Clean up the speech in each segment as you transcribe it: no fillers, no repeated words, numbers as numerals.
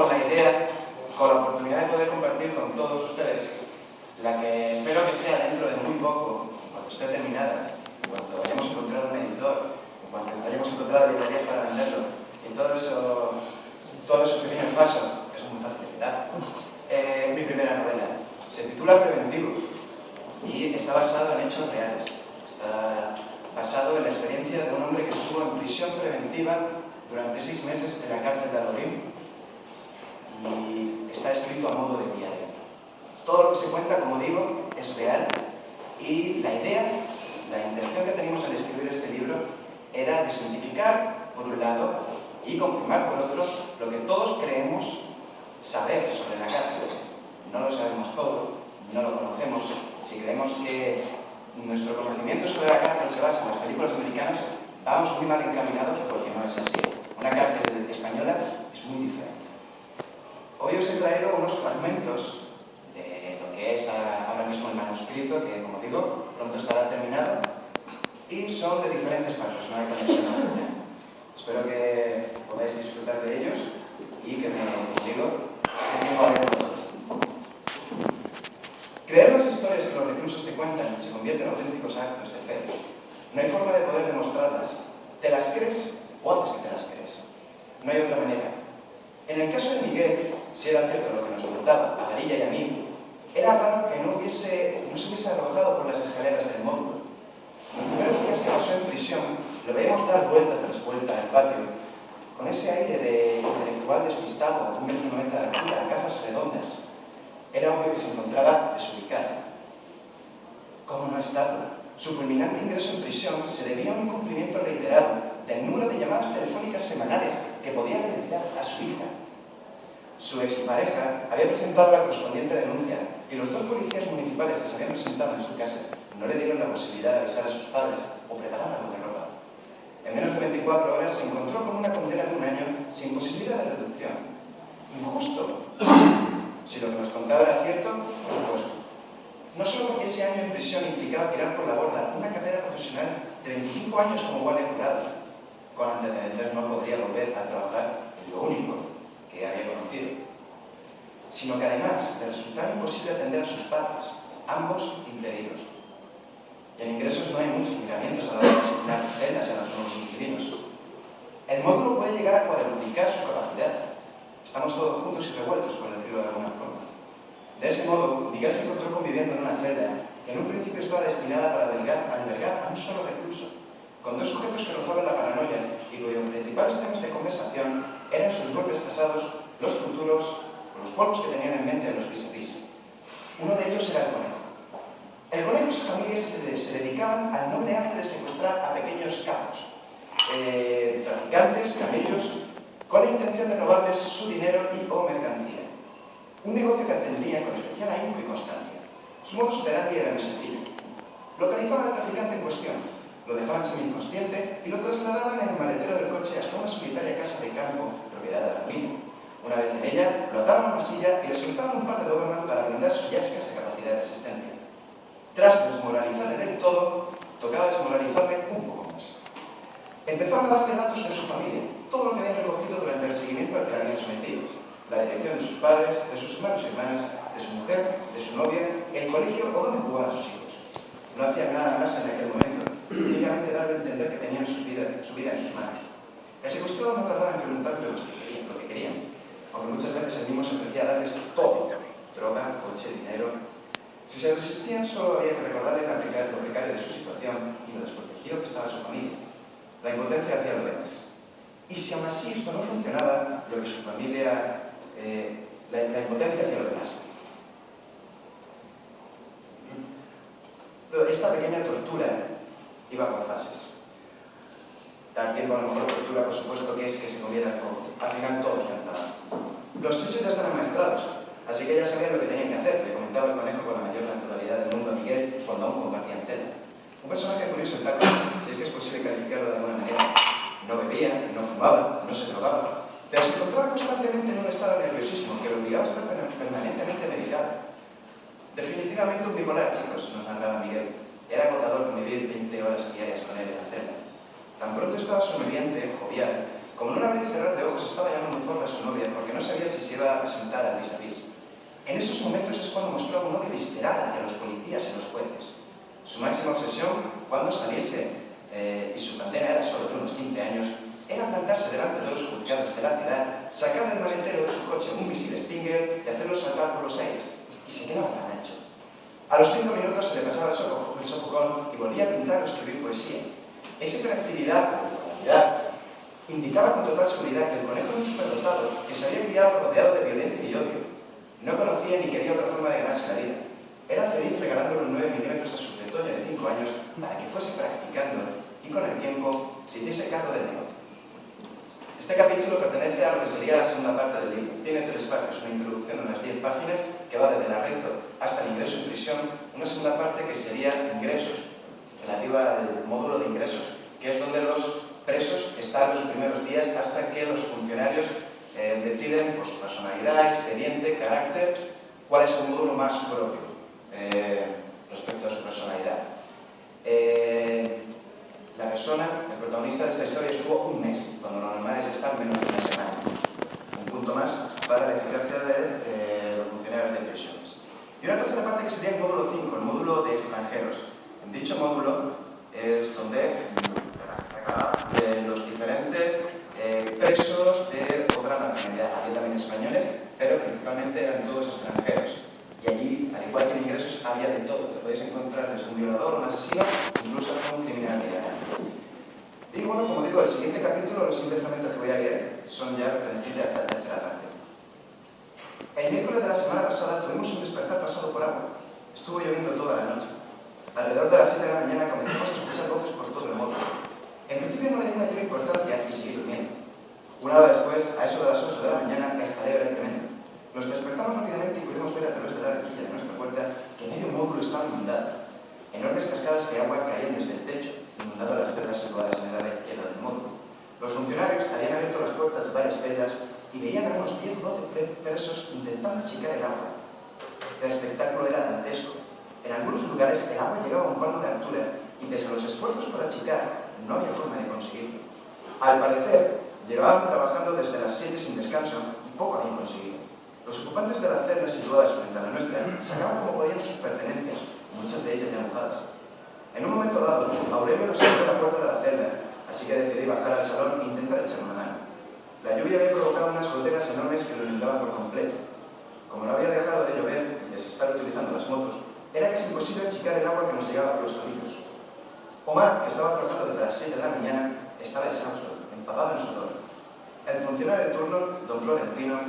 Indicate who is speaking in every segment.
Speaker 1: con la idea, con la oportunidad de poder compartir con todos ustedes la que espero que sea dentro de muy poco, cuando esté terminada, cuando hayamos encontrado un editor, cuando hayamos encontrado librerías para venderlo, y todo esos pequeños pasos, que son muy fáciles de dar. Mi primera novela se titula Preventivo y está basado en hechos reales. Está basado en la experiencia de un hombre que estuvo en prisión preventiva durante 6 meses en la cárcel de Adorín, y está escrito a modo de diario. Todo lo que se cuenta, como digo, es real, y la idea, la intención que teníamos al escribir este libro era desmitificar, por un lado, y confirmar, por otro, lo que todos creemos saber sobre la cárcel. No lo sabemos todo, no lo conocemos. Si creemos que nuestro conocimiento sobre la cárcel se basa en las películas americanas, vamos muy mal encaminados, porque no es así. Una cárcel española es muy diferente. Hoy os he traído unos fragmentos de lo que es ahora mismo el manuscrito, que, como digo, pronto estará terminado, y son de diferentes partes, no hay conexión alguna. Espero que podáis disfrutar de ellos y que creer las historias que los reclusos te cuentan se convierte en auténticos actos de fe. No hay forma de poder demostrarlas. ¿Te las crees o haces que te las crees? No hay otra manera. En el caso de Miguel, si era cierto lo que nos contaba a Garilla y a mí, era raro que no se hubiese arrojado por las escaleras del módulo. Los primeros días que pasó en prisión, lo veíamos dar vuelta tras vuelta en el patio, con ese aire de intelectual despistado, de 1,90 m de altura, gafas redondas. Era obvio que se encontraba desubicado. ¿Cómo no estarlo? Su fulminante ingreso en prisión se debía a un incumplimiento reiterado del número de llamadas telefónicas semanales que podía realizar a su hija. Su expareja había presentado la correspondiente denuncia y los 2 policías municipales que se habían presentado en su casa no le dieron la posibilidad de avisar a sus padres o preparar algo de ropa. En menos de 24 horas se encontró con una condena de 1 año sin posibilidad de reducción. Injusto. Si lo que nos contaba era cierto, por supuesto. No solo porque ese año en prisión implicaba tirar por la borda una carrera profesional de 25 años como guardia jurado. Con antecedentes no podría volver a trabajar en lo único que había conocido. Sino que además le resultaba imposible atender a sus padres, ambos impedidos. Y en ingresos no hay muchos miramientos a la hora de asignar celdas a los nuevos inquilinos. El módulo puede llegar a cuadruplicar su capacidad. Estamos todos juntos y revueltos, por decirlo de alguna forma. De ese modo, Miguel se encontró conviviendo en una celda que en un principio estaba destinada para albergar a un solo recluso, con 2 sujetos que rozaban la paranoia y cuyos principales temas de conversación eran sus golpes pasados, los futuros, o los polvos que tenían en mente en los vis-a-vis. Uno de ellos era el conejo. El conejo y su familia se dedicaban al noble arte de secuestrar a pequeños capos, traficantes, camellos, con la intención de robarles su dinero y o mercancía. Un negocio que atendía con especial ahínco y constancia. Su modus operandi era muy sencillo. Localizaban al traficante en cuestión, lo dejaban semi-inconsciente y lo trasladaban en el maletero del coche hasta una solitaria casa de campo, propiedad de la familia. Una vez en ella, lo ataban a una silla y le soltaban un par de Doberman para brindar su ya escasa capacidad de resistencia. Tras desmoralizarle del todo, tocaba desmoralizarle un poco más. Empezaron a darle datos de su familia, todo lo que habían recogido durante el seguimiento al que le habían sometido, la dirección de sus padres, de sus hermanos y hermanas, de su mujer, de su novia, el colegio o donde jugaban sus hijos. No hacían nada más en aquel momento, únicamente darle a entender que tenían su vida en sus manos. El secuestrado no tardaba en preguntarle lo que querían, aunque muchas veces el mismo se ofrecía a darles todo: droga, coche, dinero. Si se resistían, solo había que recordarles lo precario de su situación y lo desprotegido que estaba su familia. La impotencia hacía lo demás. Y si aún así esto no funcionaba, lo que su familia... la impotencia hacía lo demás. Esta pequeña tortura iba por fases. Dar tiempo a lo mejor tortura, por supuesto, que es que se comiera el coco. Al final todos cantaban. Los chuchos ya están amaestrados, así que ya sabían lo que tenían que hacer. Le comentaba el conejo con la mayor naturalidad del mundo a Miguel cuando aún compartían celda. Un personaje curioso en tal caso, si es que es posible calificarlo de alguna manera. No bebía, no fumaba, no se drogaba, pero se encontraba constantemente en un estado de nerviosismo que lo obligaba a estar permanentemente medicado. Definitivamente un bipolar, chicos, nos mandaba Miguel. Era agotador convivir 20 horas diarias con él en la celda. Tan pronto estaba sonriente, jovial, como en un abrir y cerrar de ojos estaba llamando zorra a su novia porque no sabía si se iba a presentar al vis-a-vis. En esos momentos es cuando mostró un odio visceral hacia los policías y los jueces. Su máxima obsesión, cuando saliese y su condena era solo de unos 15 años, era plantarse delante de los juzgados de la ciudad, sacar del maletero de su coche un misil Stinger y hacerlo saltar por los aires. Y se quedaba tan ancho. A los 5 minutos se le pasaba el sofocón y volvía a pintar o escribir poesía. Esa hiperactividad o bipolaridad indicaba con total seguridad que el conejo era un superdotado que se había criado rodeado de violencia y odio. No conocía ni quería otra forma de ganarse la vida. Era feliz regalándole un 9 milímetros a su retoño de 5 años para que fuese practicando y con el tiempo se hiciese cargo del negocio. Este capítulo pertenece a lo que sería la segunda parte del libro. Tiene 3 partes, una introducción de unas 10 páginas que va desde el arresto hasta el ingreso en prisión, una segunda parte que sería ingresos, relativa al módulo de ingresos, que es donde los presos están los primeros días hasta que los funcionarios deciden por su personalidad, expediente, carácter, cuál es el módulo más propio respecto a su personalidad. La persona, el protagonista de esta historia, estuvo un mes, cuando lo normal es estar menos de una semana. Un punto más para la eficacia de los funcionarios de prisiones. Y una tercera parte que sería el módulo 5, el módulo de extranjeros. En dicho módulo es donde los diferentes presos de otra nacionalidad, había también españoles, pero principalmente eran todos extranjeros. Y allí, al igual que en ingresos, había de todo. Te podéis encontrar desde un violador, un asesino, incluso con un criminal militar. Y bueno, como digo, el siguiente capítulo, los siguientes fragmentos que voy a leer, son ya pertenecientes a esta tercera parte. El miércoles de la semana pasada tuvimos un despertar pasado por agua. Estuvo lloviendo toda la noche. Alrededor de las 7 de la mañana comenzamos a escuchar voces por todo el módulo. En principio no le di mayor importancia y seguí durmiendo. Una hora después, a eso de las 8 de la mañana, el jaleo era tremendo. Nos despertamos rápidamente y pudimos ver a través de la rejilla de nuestra puerta que medio módulo estaba inundado. Enormes cascadas de agua caían desde el techo, inundando las celdas situadas en el área izquierda del módulo. Los funcionarios habían abierto las puertas de varias celdas y veían a unos 10 o 12 presos intentando achicar el agua. El espectáculo era dantesco. En algunos lugares el agua llegaba a un palmo de altura y pese a los esfuerzos por achicar, no había forma de conseguirlo. Al parecer, llevaban trabajando desde las 7 sin descanso y poco habían conseguido. Los ocupantes de las celdas situadas frente a la nuestra sacaban como podían sus pertenencias, muchas de ellas ya mojadas. En un momento dado, Aurelio nos abrió la puerta de la celda, así que decidí bajar al salón e intentar echar una mano. La lluvia había provocado unas goteras enormes que nos inundaban por completo. Como no había dejado de llover y de se estar utilizando las motos, era casi imposible achicar el agua que nos llegaba por los tobillos. Omar, que estaba trabajando desde las 6 de la mañana, estaba exhausto, empapado en sudor. El funcionario de turno, don Florentino,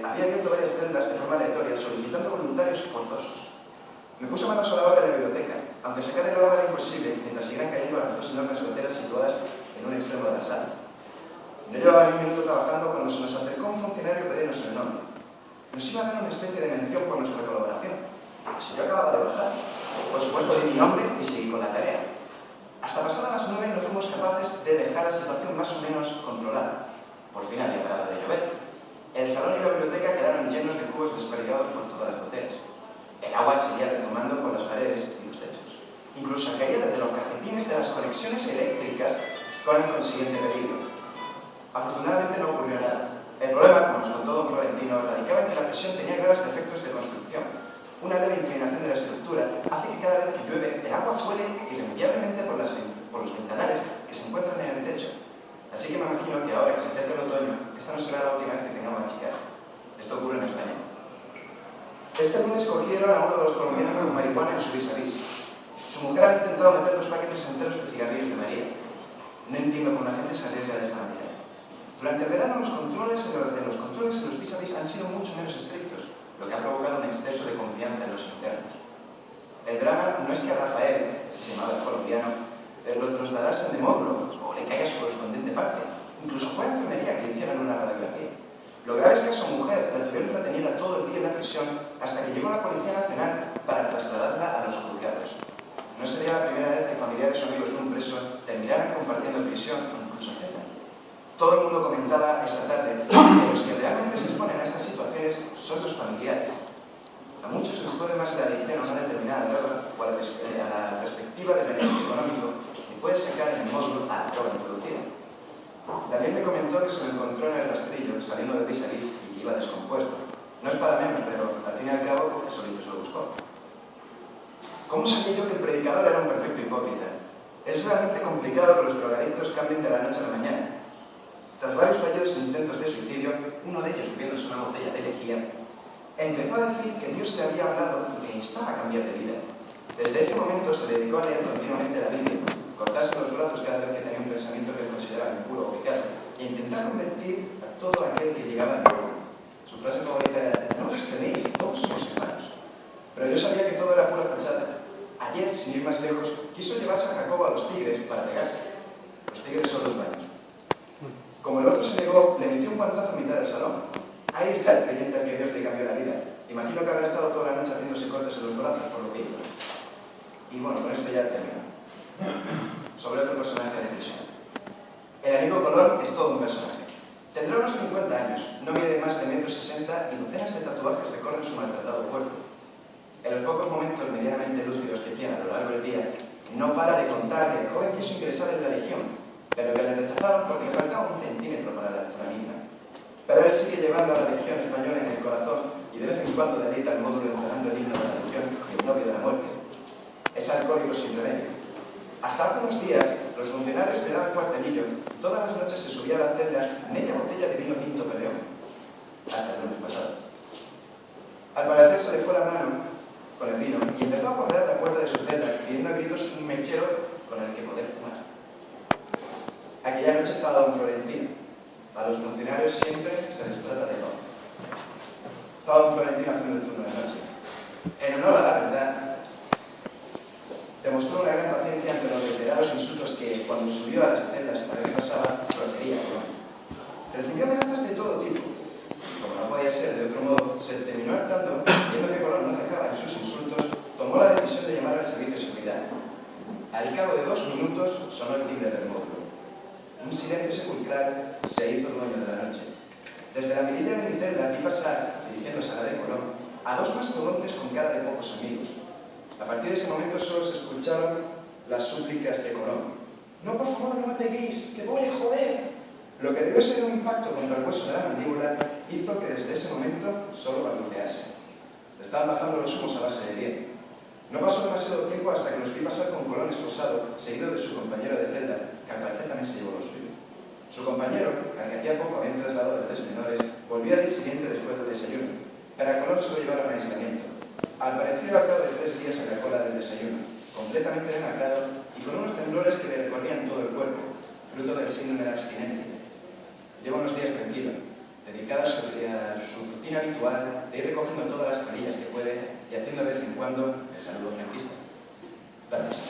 Speaker 1: había abierto varias celdas de forma aleatoria solicitando voluntarios forzosos. Me puse manos a la obra de la biblioteca, aunque sacar el agua era imposible mientras siguieran cayendo las 2 enormes goteras situadas en un extremo de la sala. No llevaba ni un minuto trabajando cuando se nos acercó un funcionario a pedirnos el nombre. Nos iba a dar una especie de mención por nuestra colaboración. Si yo acababa de bajar, por supuesto di mi nombre y seguí con la tarea. Hasta pasadas las 9 no fuimos capaces de dejar la situación más o menos controlada. Por fin había parado de llover. El salón y la biblioteca quedaron llenos de cubos desperdigados por todas las goteras. El agua seguía rezumando por las paredes y los techos. Incluso caía desde los cajetines de las conexiones eléctricas con el consiguiente peligro. Afortunadamente no ocurrió nada. El problema, como nos contó don Florentino, radicaba en que la presión tenía graves defectos de construcción. Una leve inclinación de la estructura hace que cada vez que llueve el agua cuele irremediablemente por los ventanales que se encuentran en el techo. Así que me imagino que ahora que se acerca el otoño, esta no será la última vez que tengamos a achicar. Esto ocurre en España. Este lunes cogieron a uno de los colombianos con marihuana en su vis-a-vis. Su mujer había intentado meter 2 paquetes enteros de cigarrillos de María. No entiendo cómo la gente se arriesga de esta manera. Durante el verano los controles en los vis-a-vis han sido mucho menos estrictos, lo que ha provocado un exceso de confianza en los internos. El drama no es que a Rafael, si se llamaba el colombiano, lo trasladasen de módulo o le caiga su correspondiente parte. Incluso fue a enfermería que le hicieran una radiografía. Lo grave es que a su mujer la tuvieron retenida todo el día en la prisión hasta que llegó la Policía Nacional para trasladarla a los juzgados. No sería la primera vez que familiares o amigos de un preso terminaran compartiendo prisión o incluso celda. Todo el mundo comentaba esa tarde que los que realmente se exponen a estas situaciones son los familiares. A muchos les puede más la adicción a una determinada droga o a la perspectiva del beneficio económico que puede sacar en el módulo a la droga introducida. Daniel me comentó que se lo encontró en el rastrillo saliendo de vis-a-vis y que iba descompuesto. No es para menos, pero al fin y al cabo, el solito se lo buscó. ¿Cómo sabía yo que el predicador era un perfecto hipócrita? Es realmente complicado que los drogadictos cambien de la noche a la mañana. Tras varios fallidos intentos de suicidio, uno de ellos bebiéndose una botella de lejía, empezó a decir que Dios le había hablado y que instaba a cambiar de vida. Desde ese momento se dedicó a leer continuamente la Biblia, cortarse los brazos cada vez que tenía un pensamiento que él consideraba impuro o pecado, e intentar convertir a todo aquel que llegaba en él. Su frase favorita era: no blasfeméis, todos somos hermanos. Pero yo sabía que todo era pura fachada. Ayer, sin ir más lejos, quiso llevarse a Jacobo a los Tigres para pegarse. Los Tigres son los baños. Como el otro se negó, le metió un guantazo a mitad del salón. Ahí está el creyente al que Dios le cambió la vida. Imagino que habrá estado toda la noche haciéndose cortes en los brazos por lo que hizo. Y bueno, con esto ya termino. Sobre otro personaje de prisión. El amigo Colón es todo un personaje. Tendrá unos 50 años, no mide más de 1,60 m y docenas de tatuajes recorren su maltratado cuerpo. En los pocos momentos medianamente lúcidos que tiene a lo largo del día, no para de contar que de joven quiso ingresar en la legión, pero que le rechazaron porque le faltaba 1 centímetro para la altura mínima. Pero él sigue llevando a la legión española en el corazón y de vez en cuando dedica el módulo entonando el himno de la legión y el novio de la muerte. Es alcohólico sin remedio. Hasta hace unos días, los funcionarios le daban cuartelillo y todas las noches se subía a la celda media botella de vino tinto peleón. Hasta el lunes pasado. Al parecer se le fue la mano con el vino y empezó a correr la puerta de su celda pidiendo a gritos un mechero con el que poder fumar. Aquella noche estaba don Florentino. A los funcionarios siempre se les trata de todo. Estaba don Florentino haciendo el turno de noche. En honor a la verdad, demostró una gran paciencia ante los reiterados insultos que, cuando subió a las celdas para que pasaba, profería a Colón. Recibió amenazas de todo tipo. Como no podía ser de otro modo, se terminó hartando, viendo que Colón no cejaba en sus insultos, tomó la decisión de llamar al servicio de seguridad. Al cabo de 2 minutos sonó el timbre del módulo. Un silencio sepulcral se hizo dueño de la noche. Desde la mirilla de mi celda vi pasar, dirigiéndose a la de Colón, a 2 mastodontes con cara de pocos amigos. A partir de ese momento solo se escucharon las súplicas de Colón. No, por favor, no me peguéis, que duele, joder. Lo que debió ser un impacto contra el hueso de la mandíbula hizo que desde ese momento solo balbucease. Le estaban bajando los humos a base de bien. No pasó demasiado tiempo hasta que los vi pasar con Colón esposado, seguido de su compañero de celda, que al parecer también se llevó lo suyo. Su compañero, al que hacía poco habían trasladado desde menores, volvió al día siguiente después del desayuno, pero a Colón se lo llevaron a aislamiento. Al parecer, al cabo de 3 días se la del desayuno, completamente demacrado y con unos temblores que le recorrían todo el cuerpo, fruto del síndrome de abstinencia. Lleva unos días tranquilo, dedicado a su rutina habitual de ir recogiendo todas las canillas que puede y haciendo de vez en cuando el saludo franquista. Gracias.